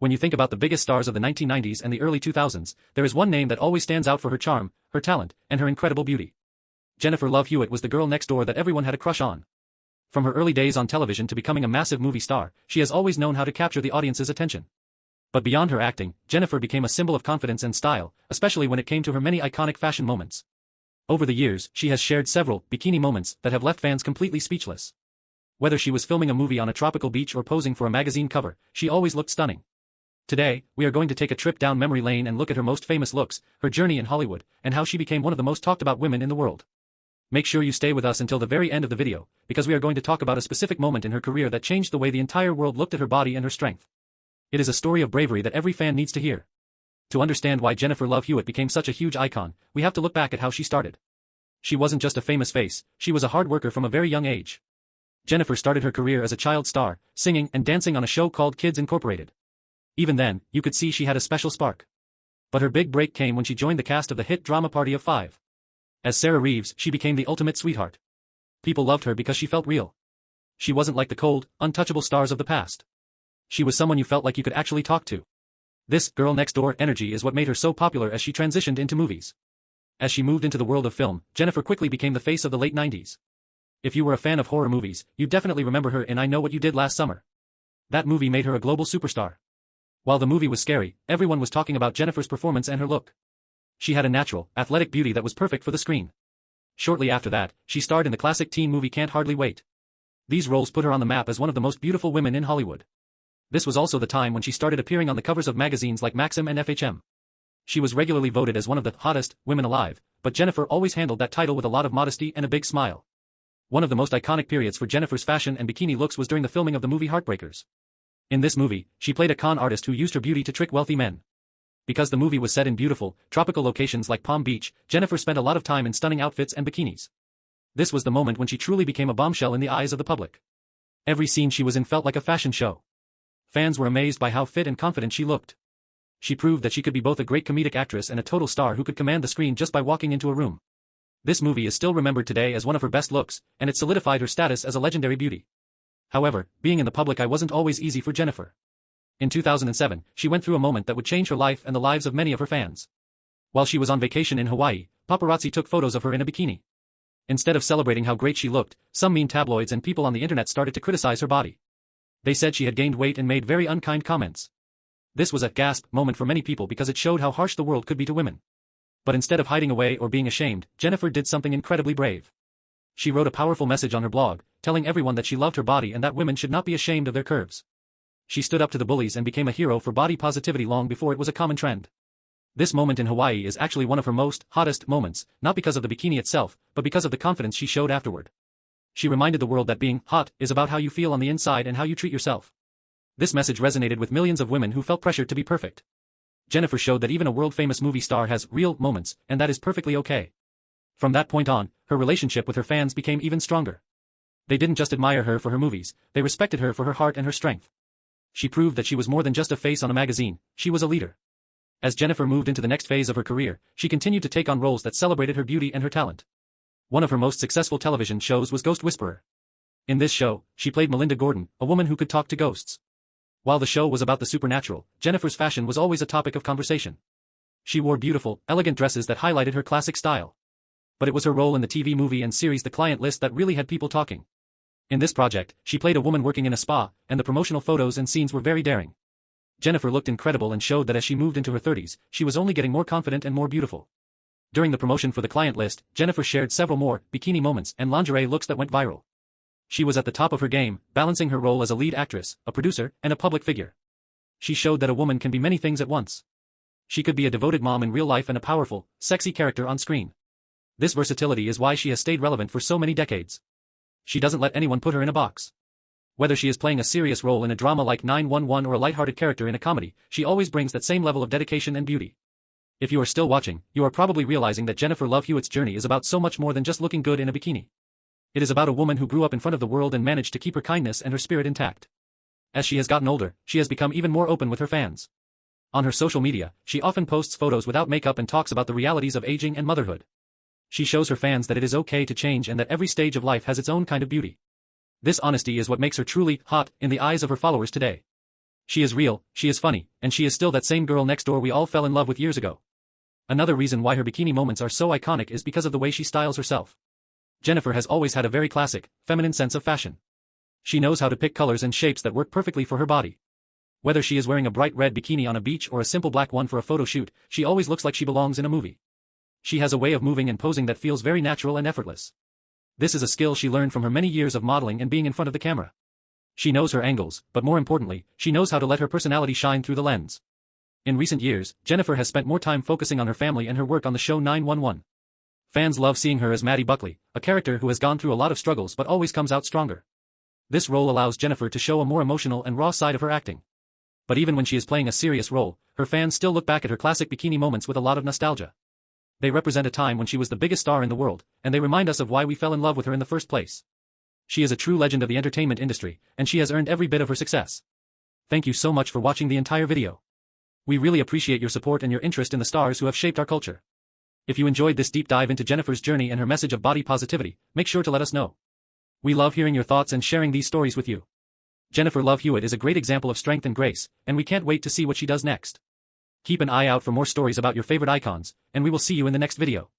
When you think about the biggest stars of the 1990s and the early 2000s, there is one name that always stands out for her charm, her talent, and her incredible beauty. Jennifer Love Hewitt was the girl next door that everyone had a crush on. From her early days on television to becoming a massive movie star, she has always known how to capture the audience's attention. But beyond her acting, Jennifer became a symbol of confidence and style, especially when it came to her many iconic fashion moments. Over the years, she has shared several bikini moments that have left fans completely speechless. Whether she was filming a movie on a tropical beach or posing for a magazine cover, she always looked stunning. Today, we are going to take a trip down memory lane and look at her most famous looks, her journey in Hollywood, and how she became one of the most talked about women in the world. Make sure you stay with us until the very end of the video, because we are going to talk about a specific moment in her career that changed the way the entire world looked at her body and her strength. It is a story of bravery that every fan needs to hear. To understand why Jennifer Love Hewitt became such a huge icon, we have to look back at how she started. She wasn't just a famous face, she was a hard worker from a very young age. Jennifer started her career as a child star, singing and dancing on a show called Kids Incorporated. Even then, you could see she had a special spark. But her big break came when she joined the cast of the hit drama Party of Five. As Sarah Reeves, she became the ultimate sweetheart. People loved her because she felt real. She wasn't like the cold, untouchable stars of the past. She was someone you felt like you could actually talk to. This girl-next-door energy is what made her so popular as she transitioned into movies. As she moved into the world of film, Jennifer quickly became the face of the late 90s. If you were a fan of horror movies, you definitely remember her in I Know What You Did Last Summer. That movie made her a global superstar. While the movie was scary, everyone was talking about Jennifer's performance and her look. She had a natural, athletic beauty that was perfect for the screen. Shortly after that, she starred in the classic teen movie Can't Hardly Wait. These roles put her on the map as one of the most beautiful women in Hollywood. This was also the time when she started appearing on the covers of magazines like Maxim and FHM. She was regularly voted as one of the hottest women alive, but Jennifer always handled that title with a lot of modesty and a big smile. One of the most iconic periods for Jennifer's fashion and bikini looks was during the filming of the movie Heartbreakers. In this movie, she played a con artist who used her beauty to trick wealthy men. Because the movie was set in beautiful, tropical locations like Palm Beach, Jennifer spent a lot of time in stunning outfits and bikinis. This was the moment when she truly became a bombshell in the eyes of the public. Every scene she was in felt like a fashion show. Fans were amazed by how fit and confident she looked. She proved that she could be both a great comedic actress and a total star who could command the screen just by walking into a room. This movie is still remembered today as one of her best looks, and it solidified her status as a legendary beauty. However, being in the public eye wasn't always easy for Jennifer. In 2007, she went through a moment that would change her life and the lives of many of her fans. While she was on vacation in Hawaii, paparazzi took photos of her in a bikini. Instead of celebrating how great she looked, some mean tabloids and people on the internet started to criticize her body. They said she had gained weight and made very unkind comments. This was a gasp moment for many people because it showed how harsh the world could be to women. But instead of hiding away or being ashamed, Jennifer did something incredibly brave. She wrote a powerful message on her blog, telling everyone that she loved her body and that women should not be ashamed of their curves. She stood up to the bullies and became a hero for body positivity long before it was a common trend. This moment in Hawaii is actually one of her hottest moments, not because of the bikini itself, but because of the confidence she showed afterward. She reminded the world that being hot is about how you feel on the inside and how you treat yourself. This message resonated with millions of women who felt pressured to be perfect. Jennifer showed that even a world-famous movie star has real moments, and that is perfectly okay. From that point on, her relationship with her fans became even stronger. They didn't just admire her for her movies, they respected her for her heart and her strength. She proved that she was more than just a face on a magazine, she was a leader. As Jennifer moved into the next phase of her career, she continued to take on roles that celebrated her beauty and her talent. One of her most successful television shows was Ghost Whisperer. In this show, she played Melinda Gordon, a woman who could talk to ghosts. While the show was about the supernatural, Jennifer's fashion was always a topic of conversation. She wore beautiful, elegant dresses that highlighted her classic style. But it was her role in the TV movie and series The Client List that really had people talking. In this project, she played a woman working in a spa, and the promotional photos and scenes were very daring. Jennifer looked incredible and showed that as she moved into her 30s, she was only getting more confident and more beautiful. During the promotion for The Client List, Jennifer shared several more bikini moments and lingerie looks that went viral. She was at the top of her game, balancing her role as a lead actress, a producer, and a public figure. She showed that a woman can be many things at once. She could be a devoted mom in real life and a powerful, sexy character on screen. This versatility is why she has stayed relevant for so many decades. She doesn't let anyone put her in a box. Whether she is playing a serious role in a drama like 911 or a lighthearted character in a comedy, she always brings that same level of dedication and beauty. If you are still watching, you are probably realizing that Jennifer Love Hewitt's journey is about so much more than just looking good in a bikini. It is about a woman who grew up in front of the world and managed to keep her kindness and her spirit intact. As she has gotten older, she has become even more open with her fans. On her social media, she often posts photos without makeup and talks about the realities of aging and motherhood. She shows her fans that it is okay to change and that every stage of life has its own kind of beauty. This honesty is what makes her truly hot in the eyes of her followers today. She is real, she is funny, and she is still that same girl next door we all fell in love with years ago. Another reason why her bikini moments are so iconic is because of the way she styles herself. Jennifer has always had a very classic, feminine sense of fashion. She knows how to pick colors and shapes that work perfectly for her body. Whether she is wearing a bright red bikini on a beach or a simple black one for a photo shoot, she always looks like she belongs in a movie. She has a way of moving and posing that feels very natural and effortless. This is a skill she learned from her many years of modeling and being in front of the camera. She knows her angles, but more importantly, she knows how to let her personality shine through the lens. In recent years, Jennifer has spent more time focusing on her family and her work on the show 911. Fans love seeing her as Maddie Buckley, a character who has gone through a lot of struggles but always comes out stronger. This role allows Jennifer to show a more emotional and raw side of her acting. But even when she is playing a serious role, her fans still look back at her classic bikini moments with a lot of nostalgia. They represent a time when she was the biggest star in the world, and they remind us of why we fell in love with her in the first place. She is a true legend of the entertainment industry, and she has earned every bit of her success. Thank you so much for watching the entire video. We really appreciate your support and your interest in the stars who have shaped our culture. If you enjoyed this deep dive into Jennifer's journey and her message of body positivity, make sure to let us know. We love hearing your thoughts and sharing these stories with you. Jennifer Love Hewitt is a great example of strength and grace, and we can't wait to see what she does next. Keep an eye out for more stories about your favorite icons, and we will see you in the next video.